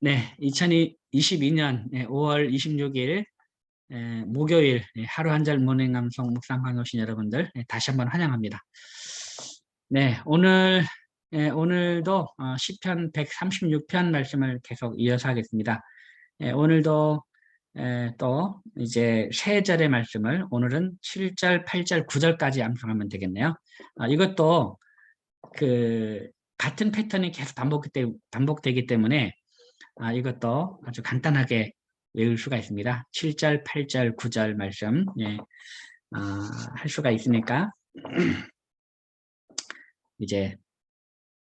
네, 2022년 5월 26일 목요일 하루 한 절 모닝 남성 묵상방 오신 여러분들 다시 한번 환영합니다. 네, 오늘도 시편 136편 말씀을 계속 이어서 하겠습니다. 오늘도 또 이제 세 절의 말씀을 오늘은 7절, 8절, 9절까지 암송하면 되겠네요. 이것도 그 같은 패턴이 계속 반복되기 때문에 이것도 아주 간단하게 외울 수가 있습니다. 7절, 8절, 9절 말씀 할 수가 있으니까 이제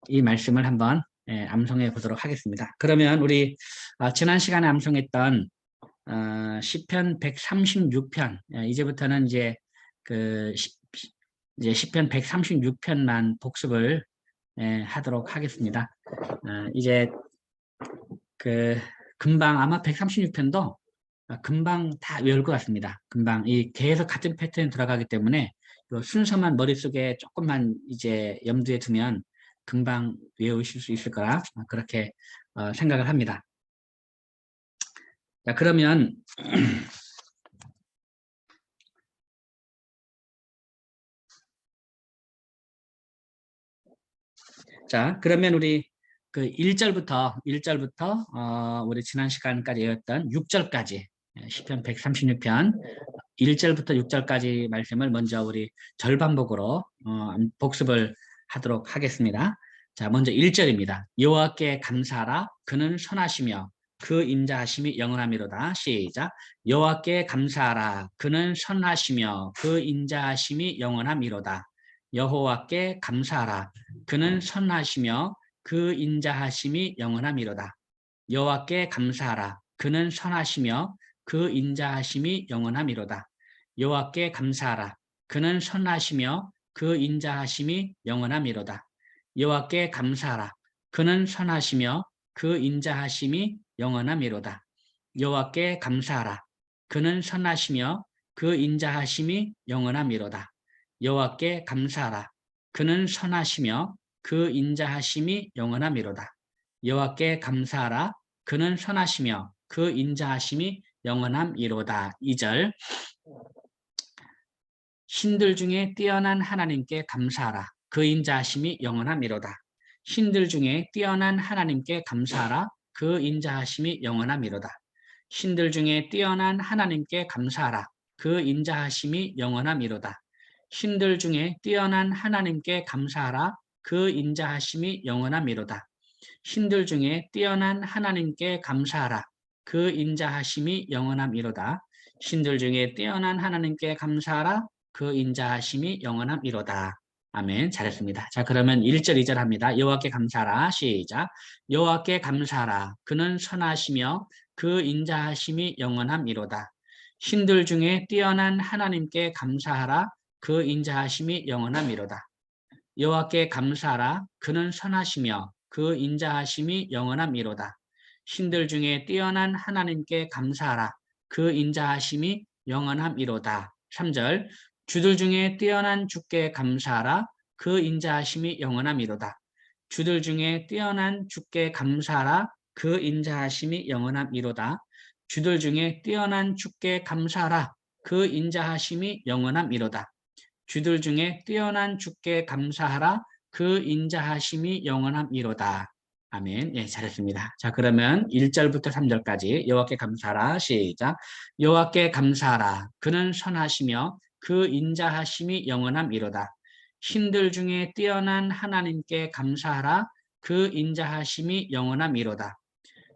이 말씀을 한번 암송해 보도록 하겠습니다. 그러면 우리 지난 시간에 암송했던 시편 136편 이제부터는 이제 이제 시편 136편만 복습을 하도록 하겠습니다. 이제 금방 아마 136편도 금방 다 외울 것 같습니다. 금방 계속 같은 패턴이 들어가기 때문에 순서만 머릿속에 조금만 이제 염두에 두면 금방 외우실 수 있을 거라 그렇게 생각을 합니다. 자, 그러면 우리 1절부터 우리 지난 시간까지 외웠던 6절까지 시편 136편 1절부터 6절까지 말씀을 먼저 우리 절반복으로 복습을 하도록 하겠습니다. 자, 먼저 1절입니다. 여호와께 감사하라. 그는 선하시며 그 인자하심이 영원함이로다. 시작. 여호와께 감사하라. 그는 선하시며 그 인자하심이 영원함이로다. 여호와께 감사하라. 그는 선하시며 그 인자하심이 영원함이로다. 여호와께 감사하라. 그는 선하시며 그 인자하심이 영원함이로다. 여호와께 감사하라. 그는 선하시며 그 인자하심이 영원함이로다. 여호와께 감사하라. 그는 선하시며 그 인자하심이 영원함이로다. 여호와께 감사하라. 그는 선하시며 그 인자하심이 영원함이로다. 여호와께 감사하라. 그는 선하시며 그 인자하심이 영원함이로다. 여호와께 감사하라. 그는 선하시며 그 인자하심이 영원함이로다. 2절. 신들 중에 뛰어난 하나님께 감사하라. 그 인자하심이 영원함이로다. 신들 중에 뛰어난 하나님께 감사하라. 그 인자하심이 영원함이로다. 신들 중에 뛰어난 하나님께 감사하라. 그 인자하심이 영원함이로다. 신들 중에 뛰어난 하나님께 감사하라. 그 인자하심이 영원함이로다. 신들 중에 뛰어난 하나님께 감사하라. 그 인자하심이 영원함이로다. 신들 중에 뛰어난 하나님께 감사하라. 그 인자하심이 영원함이로다. 아멘. 잘했습니다. 자, 그러면 1절, 2절 합니다. 여호와께 감사하라. 시작. 여호와께 감사하라. 그는 선하시며 그 인자하심이 영원함이로다. 신들 중에 뛰어난 하나님께 감사하라. 그 인자하심이 영원함이로다. 여호와께 감사하라. 그는 선하시며 그 인자하심이 영원함이로다. 신들 중에 뛰어난 하나님께 감사하라. 그 인자하심이 영원함이로다. 3절. 주들 중에 뛰어난 주께 감사하라. 그 인자하심이 영원함이로다. 주들 중에 뛰어난 주께 감사하라. 그 인자하심이 영원함이로다. 주들 중에 뛰어난 주께 감사하라. 그 인자하심이 영원함이로다. 주들 중에 뛰어난 주께 감사하라. 그 인자하심이 영원함이로다. 아멘. 예, 잘했습니다. 자, 그러면 1절부터 3절까지 여호와께 감사하라. 시작. 여호와께 감사하라. 그는 선하시며 그 인자하심이 영원함이로다. 신들 중에 뛰어난 하나님께 감사하라. 그 인자하심이 영원함이로다.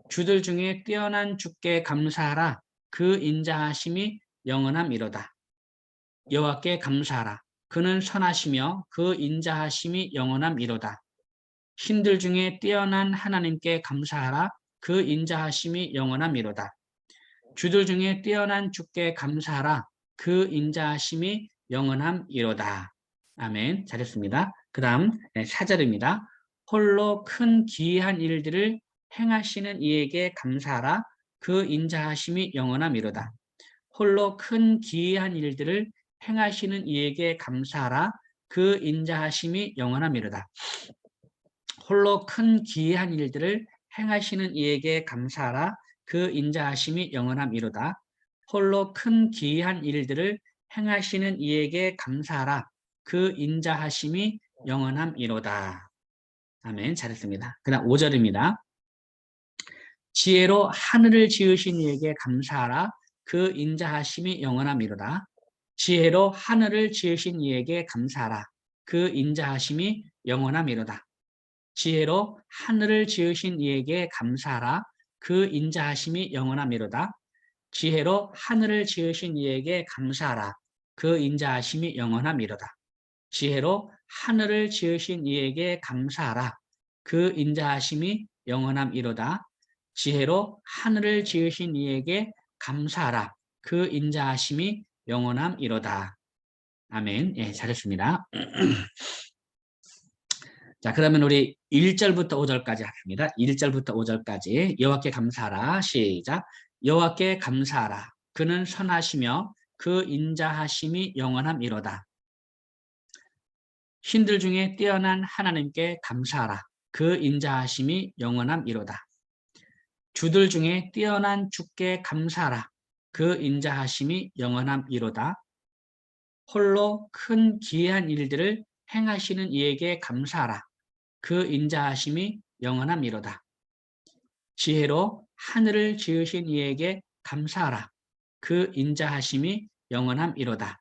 주들 중에 뛰어난 주께 감사하라. 그 인자하심이 영원함이로다. 여호와께 감사하라. 그는 선하시며 그 인자하심이 영원함이로다. 신들 중에 뛰어난 하나님께 감사하라. 그 인자하심이 영원함이로다. 주들 중에 뛰어난 주께 감사하라. 그 인자하심이 영원함이로다. 아멘. 잘했습니다. 그 다음 4절입니다. 홀로 큰 기이한 일들을 행하시는 이에게 감사하라. 그 인자하심이 영원함이로다. 홀로 큰 기이한 일들을 행하시는 이에게 감사하라. 그 인자하심이 영원함이로다. 홀로 큰 기이한 일들을 행하시는 이에게 감사하라. 그 인자하심이 영원함이로다. 홀로 큰 기이한 일들을 행하시는 이에게 감사하라. 그 인자하심이 영원함이로다. 아멘. 잘했습니다. 그 다음 5절입니다. 지혜로 하늘을 지으신 이에게 감사하라. 그 인자하심이 영원함이로다. 지혜로 하늘을 지으신 이에게 감사하라. 그 인자하심이 영원함이로다. 지혜로 하늘을 지으신 이에게 감사하라. 그 인자하심이 영원함이로다. 지혜로 하늘을 지으신 이에게 감사하라. 그 인자하심이 영원함이로다. 지혜로 하늘을 지으신 이에게 감사하라. 그 인자하심이 영원함이로다. 지혜로 하늘을 지으신 이에게 감사하라. 그 인자하심이 영원함이로다. 아멘. 예, 잘했습니다. 자, 그러면 우리 1절부터 5절까지 하겠습니다. 1절부터 5절까지 여호와께 감사하라. 시작. 여호와께 감사하라. 그는 선하시며 그 인자하심이 영원함이로다. 신들 중에 뛰어난 하나님께 감사하라. 그 인자하심이 영원함이로다. 주들 중에 뛰어난 주께 감사하라. 그 인자하심이 영원함이로다. 홀로 큰 기이한 일들을 행하시는 이에게 감사하라. 그 인자하심이 영원함이로다. 지혜로 하늘을 지으신 이에게 감사하라. 그 인자하심이 영원함이로다.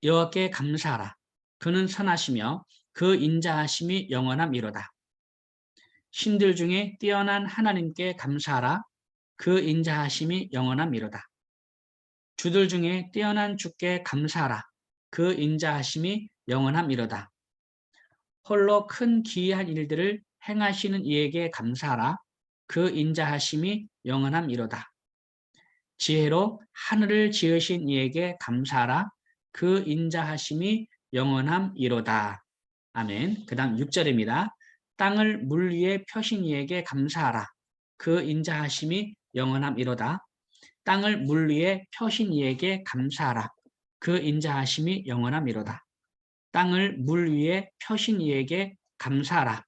여호와께 감사하라. 그는 선하시며 그 인자하심이 영원함이로다. 신들 중에 뛰어난 하나님께 감사하라. 그 인자하심이 영원함이로다. 주들 중에 뛰어난 주께 감사하라. 그 인자하심이 영원함이로다. 홀로 큰 기이한 일들을 행하시는 이에게 감사하라. 그 인자하심이 영원함이로다. 지혜로 하늘을 지으신 이에게 감사하라. 그 인자하심이 영원함이로다. 아멘. 그 다음 6절입니다. 땅을 물 위에 펴신 이에게 감사하라. 그 인자하심이 영원함이로다. 땅을 물 위에 펴신 이에게 감사하라. 그 인자하심이 영원함이로다. 땅을 물 위에 펴신 이에게 감사하라.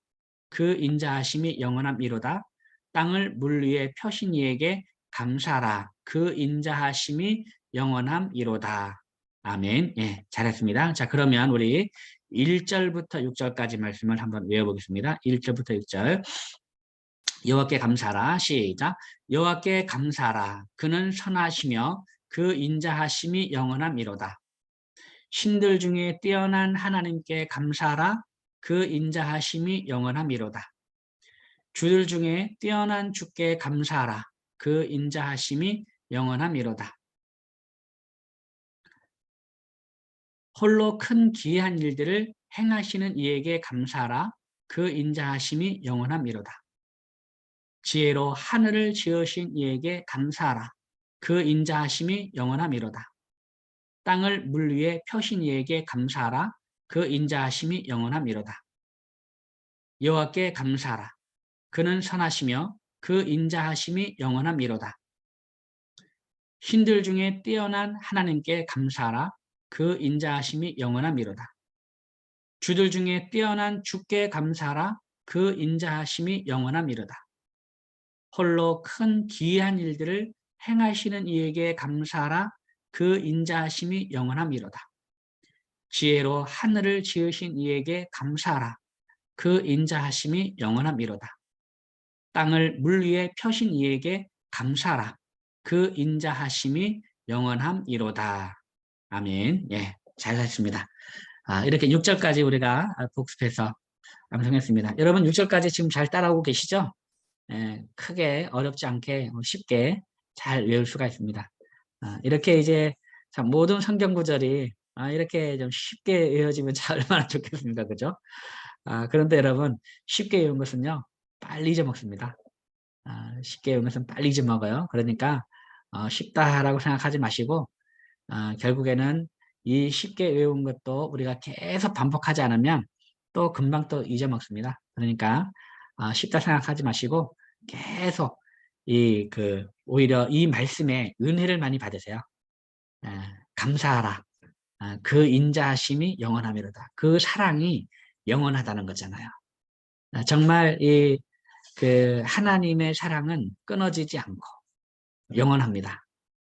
그 인자하심이 영원함이로다. 땅을 물 위에 펴신 이에게 감사하라. 그 인자하심이 영원함이로다. 아멘. 예, 잘했습니다. 자, 그러면 우리 1절부터 6절까지 말씀을 한번 외워보겠습니다. 1절부터 6절. 여호와께 감사하라. 시작. 여호와께 감사하라. 그는 선하시며 그 인자하심이 영원함이로다. 신들 중에 뛰어난 하나님께 감사하라. 그 인자하심이 영원함이로다. 주들 중에 뛰어난 주께 감사하라. 그 인자하심이 영원함이로다. 홀로 큰 기이한 일들을 행하시는 이에게 감사하라. 그 인자하심이 영원함이로다. 지혜로 하늘을 지으신 이에게 감사하라. 그 인자하심이 영원함이로다. 땅을 물 위에 펴신 이에게 감사하라. 그 인자하심이 영원함이로다. 여호와께 감사하라. 그는 선하시며 그 인자하심이 영원함이로다. 신들 중에 뛰어난 하나님께 감사하라. 그 인자하심이 영원함이로다. 주들 중에 뛰어난 주께 감사하라. 그 인자하심이 영원함이로다. 홀로 큰 기이한 일들을 행하시는 이에게 감사하라. 그 인자하심이 영원함이로다. 지혜로 하늘을 지으신 이에게 감사하라. 그 인자하심이 영원함이로다. 땅을 물 위에 펴신 이에게 감사하라. 그 인자하심이 영원함이로다. 아멘. 예, 잘했습니다. 이렇게 6절까지 우리가 복습해서 암송했습니다. 여러분 6절까지 지금 잘 따라오고 계시죠? 예, 크게 어렵지 않게 쉽게 잘 외울 수가 있습니다. 이렇게 이제 참 모든 성경 구절이 이렇게 좀 쉽게 외워지면 참 얼마나 좋겠습니까? 그죠? 그런데 여러분 쉽게 외운 것은요 빨리 잊어먹습니다. 쉽게 외운 것은 빨리 잊어먹어요. 그러니까 쉽다라고 생각하지 마시고 결국에는 이 쉽게 외운 것도 우리가 계속 반복하지 않으면 또 금방 또 잊어먹습니다. 그러니까 쉽다 생각하지 마시고 계속 오히려 이 말씀에 은혜를 많이 받으세요. 감사하라. 그 인자하심이 영원함이로다. 그 사랑이 영원하다는 거잖아요. 정말 그 하나님의 사랑은 끊어지지 않고 영원합니다.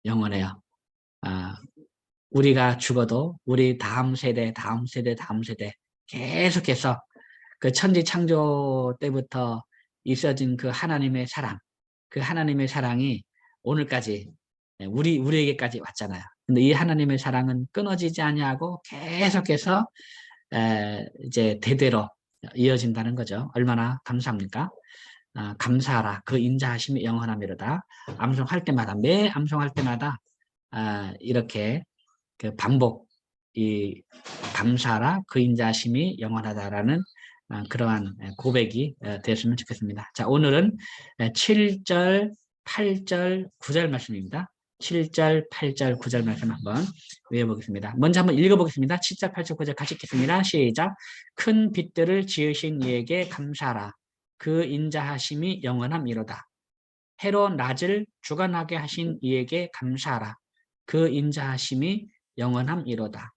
영원해요. 아, 우리가 죽어도 우리 다음 세대, 다음 세대, 다음 세대 계속해서 그 천지 창조 때부터 있어진 그 하나님의 사랑, 그 하나님의 사랑이 오늘까지 우리에게까지 왔잖아요. 근데 이 하나님의 사랑은 끊어지지 아니하고 계속해서 이제 대대로 이어진다는 거죠. 얼마나 감사합니까? 감사하라. 그 인자하심이 영원하미로다. 암송할 때마다 매 암송할 때마다 이렇게 그 반복 이 감사하라. 그 인자하심이 영원하다라는 그러한 고백이 되었으면 좋겠습니다. 자, 오늘은 7절, 8절, 9절 말씀입니다. 7절, 8절, 9절 말씀 한번 외워보겠습니다. 먼저 한번 읽어보겠습니다. 7절, 8절, 9절 같이 읽겠습니다. 시작. 큰 빛들을 지으신 이에게 감사하라. 그 인자하심이 영원함이로다. 해로 낮을 주관하게 하신 이에게 감사하라. 그 인자하심이 영원함이로다.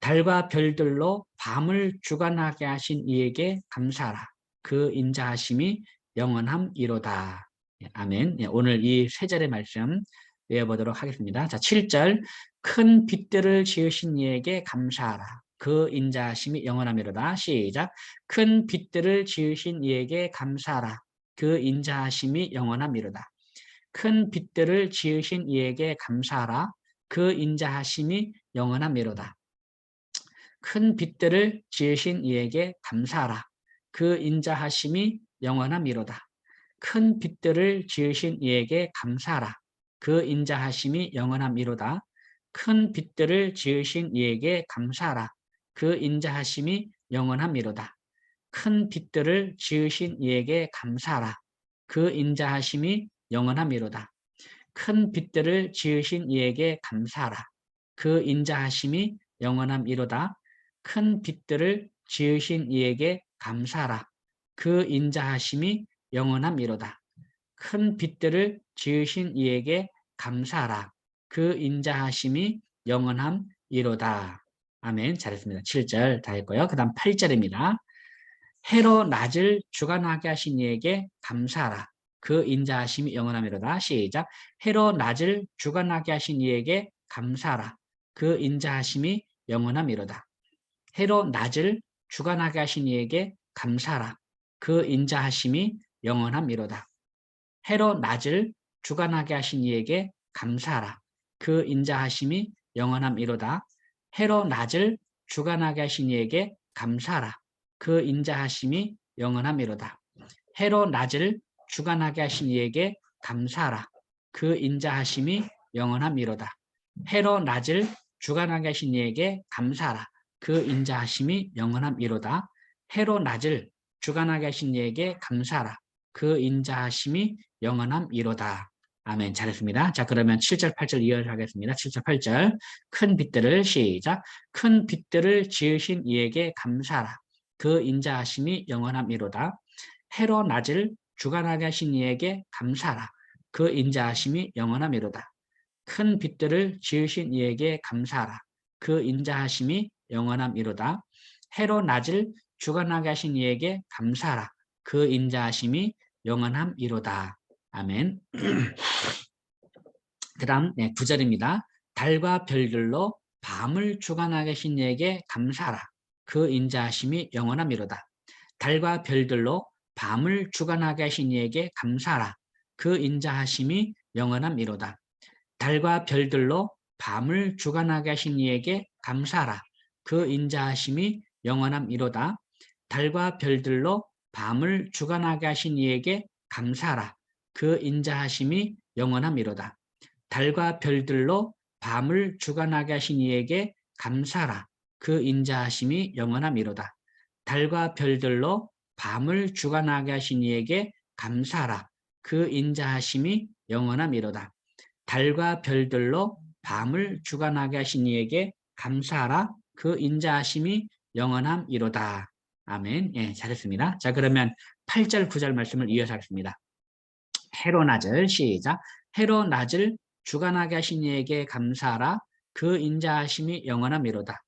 달과 별들로 밤을 주관하게 하신 이에게 감사하라. 그 인자하심이 영원함이로다. 아멘. 오늘 이 세 절의 말씀 외워보도록 하겠습니다. 자, 7절. 큰 빛들을 지으신 이에게 감사하라. 그 인자하심이 영원함이로다. 시작. 큰 빛들을 지으신 이에게 감사하라. 그 인자하심이 영원함이로다. 큰 빛들을 지으신 이에게 감사하라. 그 인자하심이 영원함이로다. 큰 빛들을 지으신 이에게 감사하라. 그 인자하심이 영원함이로다. 큰 빛들을 지으신 이에게 감사하라. 그 인자하심이 영원함이로다. 큰 빛들을 지으신 이에게 감사하라. 그 인자하심이 영원함이로다. 큰 빛들을 지으신 이에게 감사하라. 그 인자하심이 영원함이로다. 큰 빛들을 지으신 이에게 감사하라. 그 인자하심이 영원함이로다. 큰 빛들을 지으신 이에게 감사하라. 그 인자하심이 영원함이로다. 큰 빛들을 지으신 이에게 감사하라. 그 인자하심이 영원함이로다. 아멘. 잘했습니다. 7절 다 했고요. 그 다음 8절입니다. 해로 낮을 주관하게 하신 이에게 감사하라. 그 인자하심이 영원함이로다. 시작. 해로 낮을 주관하게 하신 이에게 감사하라. 그 인자하심이 영원함이로다. 해로 낮을 주관하게 하신 이에게 감사하라. 그 인자하심이 영원함이로다. 해로 낮을 주관하게 하신 이에게 감사하라. 그 인자하심이 영원함이로다. 해로 낮을 주관하게 하신 이에게 감사하라. 그 인자하심이 영원함이로다. 해로 낮을 주관하게 하신 이에게 감사하라. 그 인자하심이 영원함이로다. 해로 낮을 주관하게 하신 이에게 감사하라. 그 인자하심이 영원함이로다. 해로 낮을 주관하게 하신 이에게 감사하라. 그 인자하심이 영원함이로다. 아멘. 잘했습니다. 자, 그러면 7절, 8절 이어서 하겠습니다. 7절, 8절. 큰 빛들을 시작. 큰 빛들을 지으신 이에게 감사하라. 그 인자하심이 영원함이로다. 해로 낮을 주관하게 하신 이에게 감사하라. 그 인자하심이 영원함이로다. 큰 빛들을 지으신 이에게 감사하라. 그 인자하심이 영원함이로다. 해로 낮을 주관하게 하신 이에게 감사하라. 그 인자하심이 영원함이로다. 아멘. 그 다음 9절입니다. 달과 별들로 밤을 주관하게 하신 이에게 감사하라. 그 인자하심이 영원함이로다. 달과 별들로 밤을 주관하게 하신 이에게 감사하라. 그 인자하심이 영원함이로다. 달과 별들로 밤을 주관하게 하신 이에게 감사하라. 그 인자하심이 영원함이로다. 달과 별들로 밤을 주관하게 하신 이에게 감사하라. 그 인자하심이 영원함이로다. 달과 별들로 밤을 주관하게 하신 이에게 감사하라. 그 인자하심이 영원함이로다. 달과 별들로 밤을 주관하게 하신 이에게 감사하라. 그 인자하심이 영원함이로다. 달과 별들로 밤을 주관하게 하신 이에게 감사하라. 그 인자하심이 영원함이로다. 아멘. 예, 잘했습니다. 자, 그러면 8절, 9절 말씀을 이어서 하겠습니다. 해로 낮을 시작. 해로 낮을 주관하게 하신 이에게 감사하라. 그 인자하심이 영원함이로다.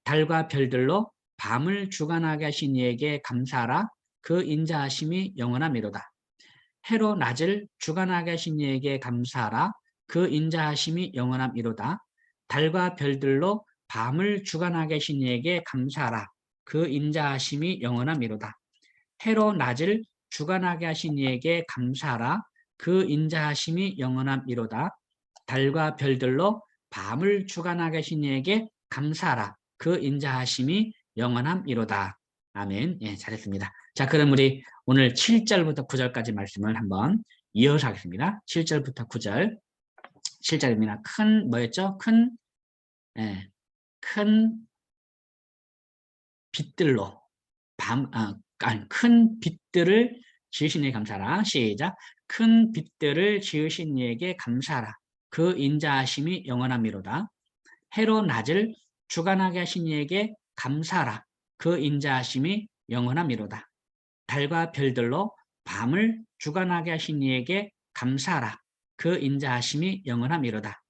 달과 별들로 밤을 주관하게 하신 이에게 감사하라. 그 인자하심이 영원함이로다. 해로 낮을 주관하게 하신 이에게 감사하라. 그 인자하심이 영원함이로다. 달과 별들로 밤을 주관하게 하신 이에게 감사하라. 그 인자하심이 영원함이로다. 해로 낮을 주관하게 하신 이에게 감사하라. 그 인자하심이 영원함이로다. 달과 별들로 밤을 주관하게 하신 이에게 감사하라. 그 인자하심이 영원함이로다. 아멘. 예, 잘했습니다. 자, 그럼 우리 오늘 7절부터 9절까지 말씀을 한번 이어서 하겠습니다. 7절부터 9절. 7절입니다. 큰, 뭐였죠? 예, 큰 빛들로 큰 빛들을 지으신 이에게 감사하라. 시작. 큰 빛들을 지으신 이에게 감사하라. 그 인자하심이 영원함이로다. 해로 낮을 주관하게 하신 이에게 감사하라. 그 인자하심이 영원함이로다. 달과 별들로 밤을 주관하게 하신 이에게 감사하라. 그 인자하심이 영원함이로다.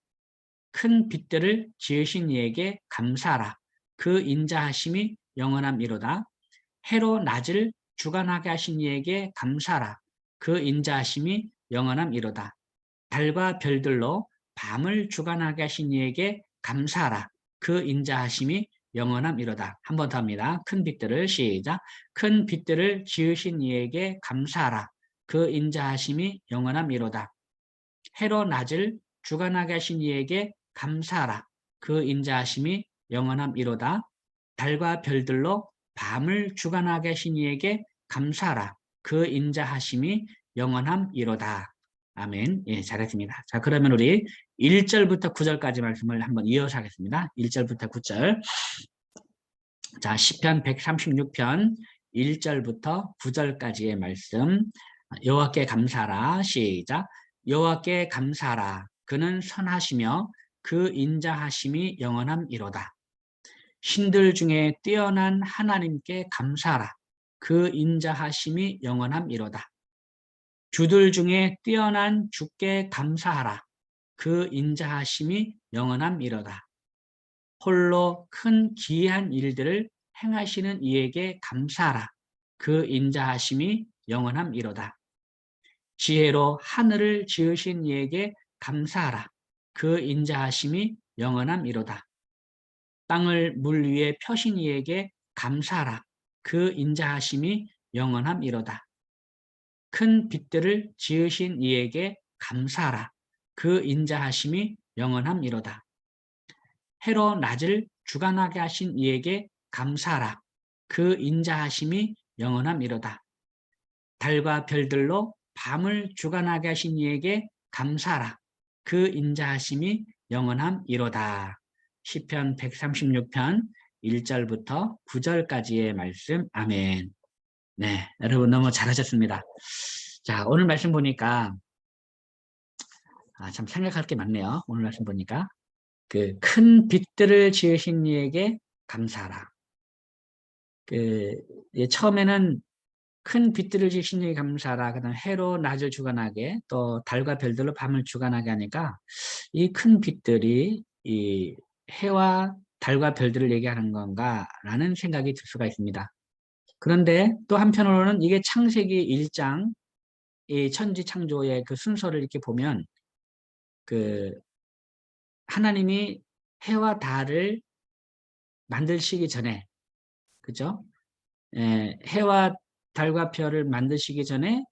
큰 빛들을 지으신 이에게 감사하라. 그 인자하심이 영원함이로다. 해로 낮을 주관하게 하신 이에게 감사하라. 그 인자하심이 영원함이로다. 달과 별들로 밤을 주관하게 하신 이에게 감사하라. 그 인자하심이 영원함이로다. 한 번 더 합니다. 큰 빛들을 시작. 큰 빛들을 지으신 이에게 감사하라. 그 인자하심이 영원함이로다. 해로 낮을 주관하게 하신 이에게 감사하라. 그 인자하심이 영원함이로다. 달과 별들로 밤을 주관하게 하신 이에게 감사하라. 그 인자하심이 영원함이로다. 아멘. 예, 잘했습니다. 자, 그러면 우리 1절부터 9절까지 말씀을 한번 이어서 하겠습니다. 1절부터 9절. 자, 시편 136편 1절부터 9절까지의 말씀. 여호와께 감사하라. 시작. 여호와께 감사하라. 그는 선하시며 그 인자하심이 영원함이로다. 신들 중에 뛰어난 하나님께 감사하라. 그 인자하심이 영원함이로다. 주들 중에 뛰어난 주께 감사하라. 그 인자하심이 영원함이로다. 홀로 큰 기이한 일들을 행하시는 이에게 감사하라. 그 인자하심이 영원함이로다. 지혜로 하늘을 지으신 이에게 감사하라. 그 인자하심이 영원함이로다. 땅을 물 위에 펴신 이에게 감사하라. 그 인자하심이 영원함이로다. 큰 빛들을 지으신 이에게 감사하라. 그 인자하심이 영원함이로다. 해로 낮을 주관하게 하신 이에게 감사하라. 그 인자하심이 영원함이로다. 달과 별들로 밤을 주관하게 하신 이에게 감사하라. 그 인자하심이 영원함이로다. 시편 136편 1절부터 9절까지의 말씀. 아멘. 네, 여러분 너무 잘하셨습니다. 자, 오늘 말씀 보니까 참 생각할 게 많네요. 오늘 말씀 보니까 그 큰 빛들을 지으신 이에게 감사하라. 처음에는 큰 빛들을 지으신 이에게 감사하라. 그다음 해로 낮을 주관하게, 또 달과 별들로 밤을 주관하게 하니까 이 큰 빛들이 이 해와 달과 별들을 얘기하는 건가라는 생각이 들 수가 있습니다. 그런데 또 한편으로는 이게 창세기 1장 이 천지 창조의 그 순서를 이렇게 보면 그 하나님이 해와 달을 만드시기 전에, 그죠? 해와 달과 별을 만드시기 전에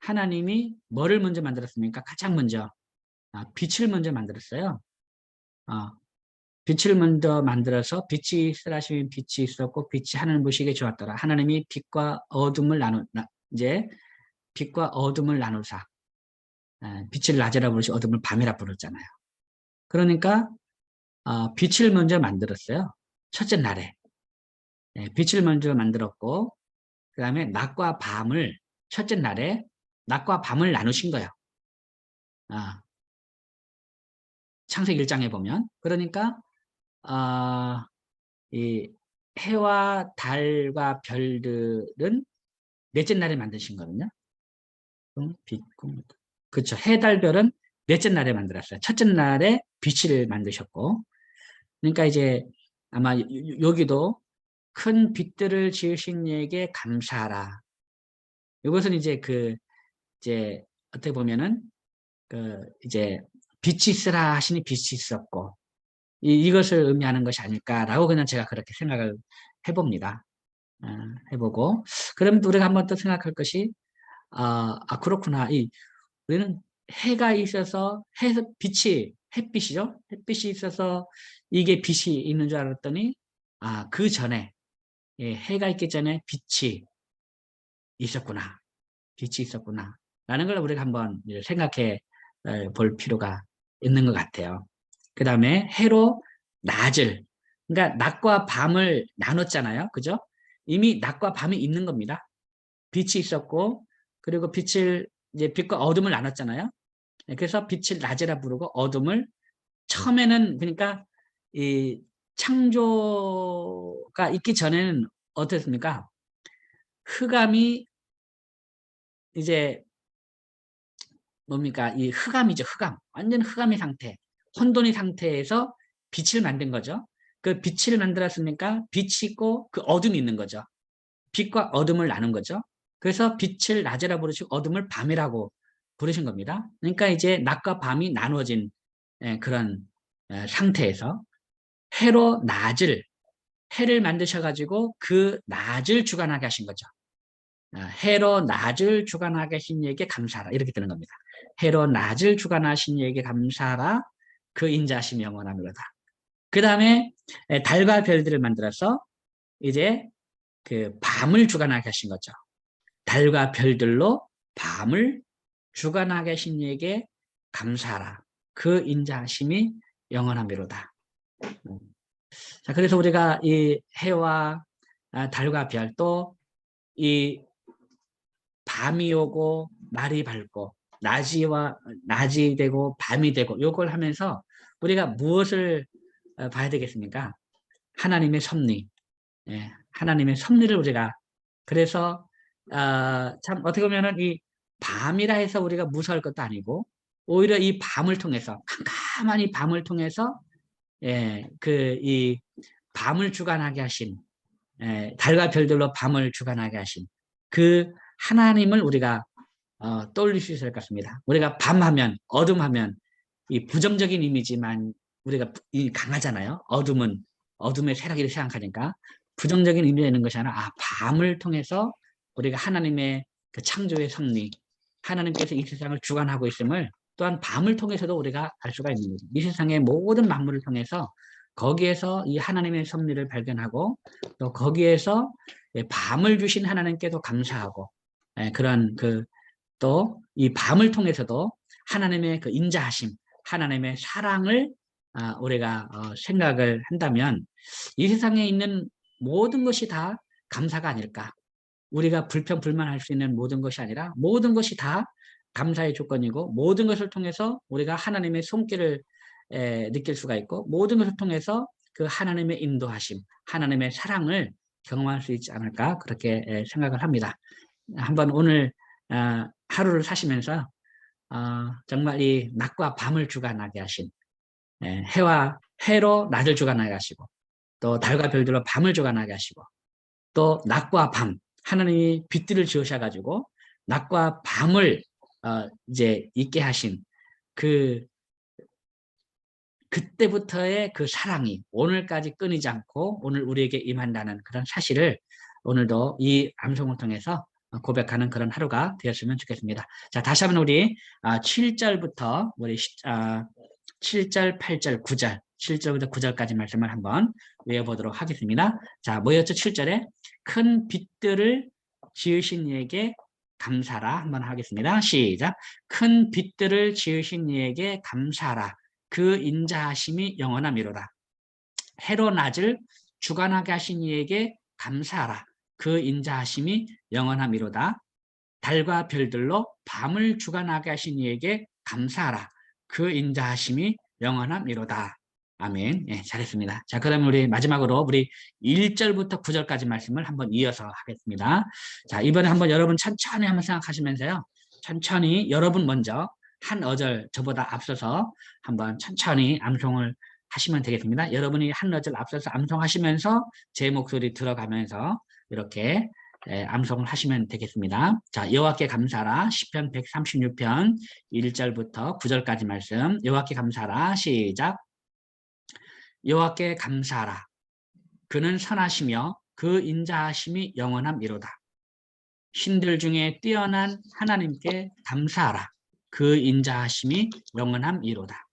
하나님이 뭐를 먼저 만들었습니까? 가장 먼저 빛을 먼저 만들었어요. 빛을 먼저 만들어서 빛이 있으라 하시면 빛이 있었고 빛이 하늘을 보시기에 좋았더라. 하나님이 빛과 어둠을 빛과 어둠을 나누사 빛을 낮이라 부르시 어둠을 밤이라 부르잖아요. 그러니까 빛을 먼저 만들었어요. 첫째 날에 빛을 먼저 만들었고, 그 다음에 낮과 밤을 첫째 날에 낮과 밤을 나누신 거예요. 창세기 1장에 보면. 그러니까 이 해와 달과 별들은 넷째 날에 만드신 거거든요. 빛, 그렇죠. 해, 달, 별은 넷째 날에 만들었어요. 첫째 날에 빛을 만드셨고, 그러니까 이제 아마 여기도 큰 빛들을 지으신 이에게 감사하라. 이것은 이제 이제 어떻게 보면은 이제 빛이 있으라 하시니 빛이 있었고, 이것을 의미하는 것이 아닐까라고 그냥 제가 그렇게 생각을 해봅니다. 어, 해보고. 그러면 우리가 한번 또 생각할 것이, 그렇구나. 우리는 해가 있어서, 햇빛이죠? 햇빛이 있어서 이게 빛이 있는 줄 알았더니, 그 전에, 해가 있기 전에 빛이 있었구나. 빛이 있었구나. 라는 걸 우리가 한번 생각해 볼 필요가 있는 것 같아요. 그 다음에 해로 낮을, 그러니까 낮과 밤을 나눴잖아요. 그죠? 이미 낮과 밤이 있는 겁니다. 빛이 있었고, 그리고 이제 빛과 어둠을 나눴잖아요. 그래서 빛을 낮이라 부르고 어둠을 처음에는, 그러니까 이 창조가 있기 전에는 어땠습니까? 흑암이 이제 뭡니까? 이 흑암이죠, 흑암. 완전 흑암의 상태. 혼돈의 상태에서 빛을 만든 거죠. 그 빛을 만들었으니까 빛이 있고 그 어둠이 있는 거죠. 빛과 어둠을 나눈 거죠. 그래서 빛을 낮이라 부르시고 어둠을 밤이라고 부르신 겁니다. 그러니까 이제 낮과 밤이 나누어진 그런 상태에서 해로 낮을, 해를 만드셔가지고 그 낮을 주관하게 하신 거죠. 해로 낮을 주관하게 하신 이에게 감사하라. 이렇게 되는 겁니다. 해로 낮을 주관하신 이에게 감사하라. 그 인자하심이 영원하노로다. 그 다음에 달과 별들을 만들어서 이제 그 밤을 주관하게 하신 거죠. 달과 별들로 밤을 주관하게 하신 이에게 감사하라. 그 인자하심이 영원하미로다. 자, 그래서 우리가 이 해와 달과 별, 또 이 밤이 오고 날이 밝고 낮이 되고 밤이 되고 요걸 하면서 우리가 무엇을 봐야 되겠습니까? 하나님의 섭리. 예, 하나님의 섭리를 우리가, 그래서 참 어떻게 보면은 이 밤이라 해서 우리가 무서울 것도 아니고, 오히려 이 밤을 통해서, 캄캄한 이 밤을 통해서 이 밤을 주관하게 하신, 달과 별들로 밤을 주관하게 하신 그 하나님을 우리가 떠올릴 수 있을 것 같습니다. 우리가 밤하면, 어둠하면 이 부정적인 이미지만 우리가 강하잖아요. 어둠의 세력이를 생각하니까 부정적인 의미가 있는 것이 아니라, 밤을 통해서 우리가 하나님의 그 창조의 섭리, 하나님께서 이 세상을 주관하고 있음을 또한 밤을 통해서도 우리가 알 수가 있는 거죠. 이 세상의 모든 만물을 통해서 거기에서 이 하나님의 섭리를 발견하고, 또 거기에서 밤을 주신 하나님께도 감사하고, 그런 또 이 밤을 통해서도 하나님의 그 인자하심, 하나님의 사랑을 우리가 생각을 한다면, 이 세상에 있는 모든 것이 다 감사가 아닐까. 우리가 불평불만할 수 있는 모든 것이 아니라 모든 것이 다 감사의 조건이고, 모든 것을 통해서 우리가 하나님의 손길을 느낄 수가 있고, 모든 것을 통해서 그 하나님의 인도하심, 하나님의 사랑을 경험할 수 있지 않을까, 그렇게 생각을 합니다. 한번 오늘 하루를 사시면서 정말 이 낮과 밤을 주관하게 하신, 해로 낮을 주관하게 하시고, 또 달과 별들로 밤을 주관하게 하시고, 또 낮과 밤, 하나님이 빛들을 지으셔가지고 낮과 밤을 이제 있게 하신 그때부터의 그 사랑이 오늘까지 끊이지 않고 오늘 우리에게 임한다는 그런 사실을 오늘도 이 암송을 통해서 고백하는 그런 하루가 되었으면 좋겠습니다. 자, 다시 한번 우리 7절부터 우리 7절, 8절, 9절, 7절부터 9절까지 말씀을 한번 외워보도록 하겠습니다. 자, 뭐였죠? 7절에 큰 빛들을 지으신 이에게 감사라 한번 하겠습니다. 시작. 큰 빛들을 지으신 이에게 감사라. 그 인자하심이 영원하미로다. 해로 낮을 주관하게 하신 이에게 감사하라. 그 인자하심이 영원하미로다. 달과 별들로 밤을 주관하게 하신 이에게 감사하라. 그 인자하심이 영원하미로다. 아멘. 예, 잘했습니다. 자, 그러면 우리 마지막으로 우리 1절부터 9절까지 말씀을 한번 이어서 하겠습니다. 자, 이번에 한번 여러분 천천히 한번 생각하시면서요. 천천히 여러분 먼저 한 어절 저보다 앞서서 한번 천천히 암송을 하시면 되겠습니다. 여러분이 한 어절 앞서서 암송하시면서 제 목소리 들어가면서 이렇게 암송을 하시면 되겠습니다. 자, 여호와께 감사하라. 시편 136편 1절부터 9절까지 말씀. 여호와께 감사하라. 시작. 여호와께 감사하라. 그는 선하시며 그 인자하심이 영원함이로다. 신들 중에 뛰어난 하나님께 감사하라. 그 인자하심이 영원함이로다.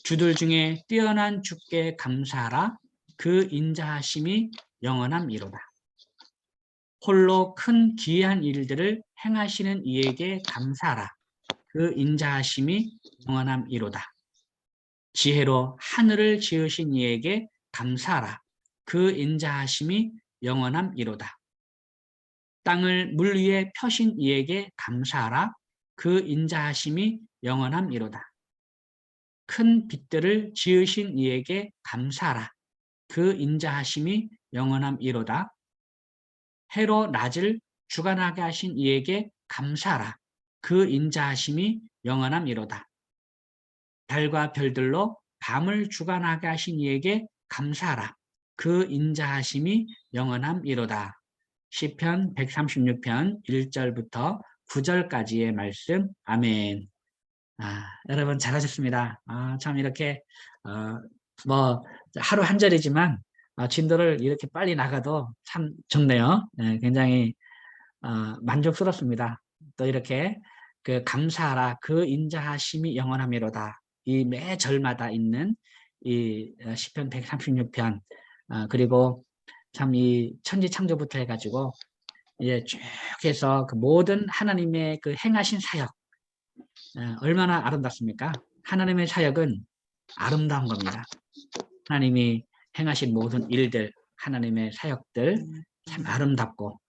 주들 중에 뛰어난 주께 감사하라. 그 인자하심이 영원함이로다. 홀로 큰 기이한 일들을 행하시는 이에게 감사하라. 그 인자하심이 영원함이로다. 지혜로 하늘을 지으신 이에게 감사하라. 그 인자하심이 영원함이로다. 땅을 물 위에 펴신 이에게 감사하라. 그 인자하심이 영원함이로다. 큰 빛들을 지으신 이에게 감사하라. 그 인자하심이 영원함이로다. 해로 낮을 주관하게 하신 이에게 감사하라. 그 인자하심이 영원함이로다. 달과 별들로 밤을 주관하게 하신 이에게 감사하라. 그 인자하심이 영원함이로다. 시편 136편 1절부터 9절까지의 말씀. 아멘. 여러분 잘하셨습니다. 참 이렇게 뭐 하루 한 절이지만 진도를 이렇게 빨리 나가도 참 좋네요. 네, 굉장히 만족스럽습니다. 또 이렇게 그 감사하라. 그 인자하심이 영원함이로다. 이 매 절마다 있는 이 시편 136편 그리고 참 이 천지창조부터 해가지고 이제 쭉 해서 그 모든 하나님의 그 행하신 사역 얼마나 아름답습니까? 하나님의 사역은 아름다운 겁니다. 하나님이 행하신 모든 일들, 하나님의 사역들 참 아름답고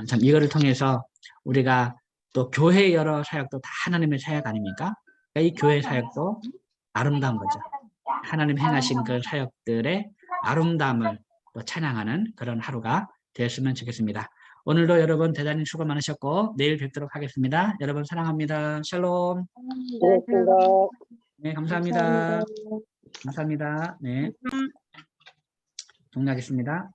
참 이거를 통해서 우리가 또 교회 여러 사역도 다 하나님의 사역 아닙니까? 이 교회 사역도 아름다운 거죠. 하나님 행하신 그 사역들의 아름다움을 또 찬양하는 그런 하루가 되었으면 좋겠습니다. 오늘도 여러분 대단히 수고 많으셨고 내일 뵙도록 하겠습니다. 여러분 사랑합니다. 샬롬. 고맙습니다. 네, 감사합니다. 감사합니다. 네, 종료하겠습니다.